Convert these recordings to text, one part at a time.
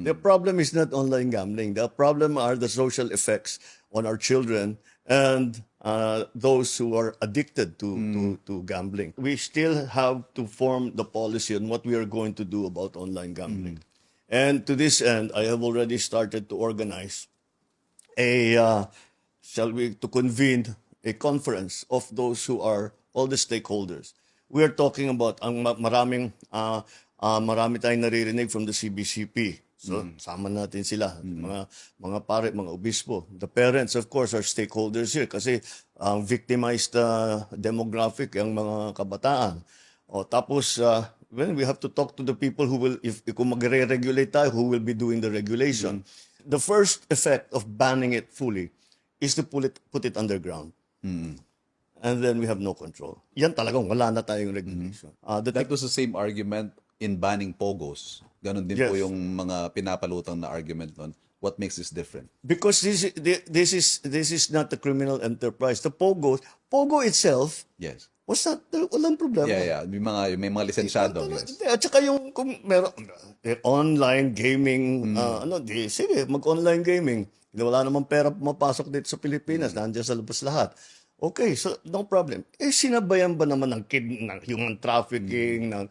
The problem is not online gambling. The problem are the social effects on our children and those who are addicted to gambling. We still have to form the policy on what we are going to do about online gambling. And to this end, I have already started to organize to convene a conference of those who are all the stakeholders. We are talking about marami tayong naririnig from the CBCP. So, sama natin sila, mga pare, mga obispo. The parents, of course, are stakeholders here kasi victimized demographic ang mga kabataan. Tapos, we have to talk to the people who will, if kung magre-regulate tayo, who will be doing the regulation. The first effect of banning it fully is to put it underground. And then we have no control. Yan talagang wala na tayong regulation. That was the same argument in banning pogos. Ganon din po yung mga pinapalutang na argument nun. What makes this different? Because this is not a criminal enterprise. The Pogo itself Yes. was not, walang problema. Yeah. May mga lisensyado. Yes. At saka yung kung meron online gaming, sige, mag-online gaming. Wala namang pera mapasok dito sa Pilipinas, nandiyan sa labas lahat. Okay, so no problem. Sinabayan ba naman ng human trafficking, ng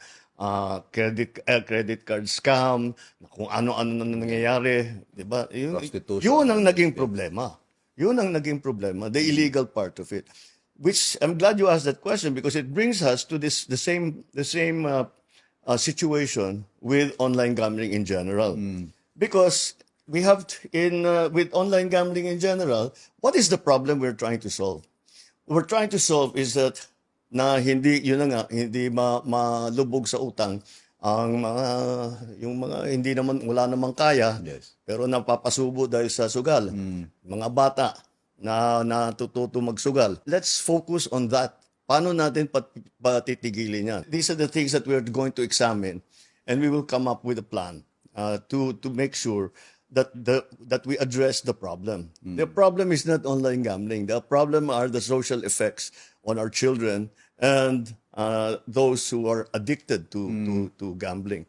credit card scam, kung ano-ano na nangyayari, 'di ba? Prostitution. Yun ang naging problema. Yun ang naging problema, the illegal part of it. Which I'm glad you asked that question because it brings us to the same situation with online gambling in general. Because we have with online gambling in general, what is the problem we're trying to solve? What we're trying to solve is that hindi malubog sa utang ang wala namang kaya, pero napapasubo dahil sa sugal. Mga bata na natututo magsugal. Let's focus on that. Paano natin patitigilin yan? These are the things that we're going to examine and we will come up with a plan to make sure that we address the problem. The problem is not online gambling. The problem are the social effects on our children and those who are addicted to gambling.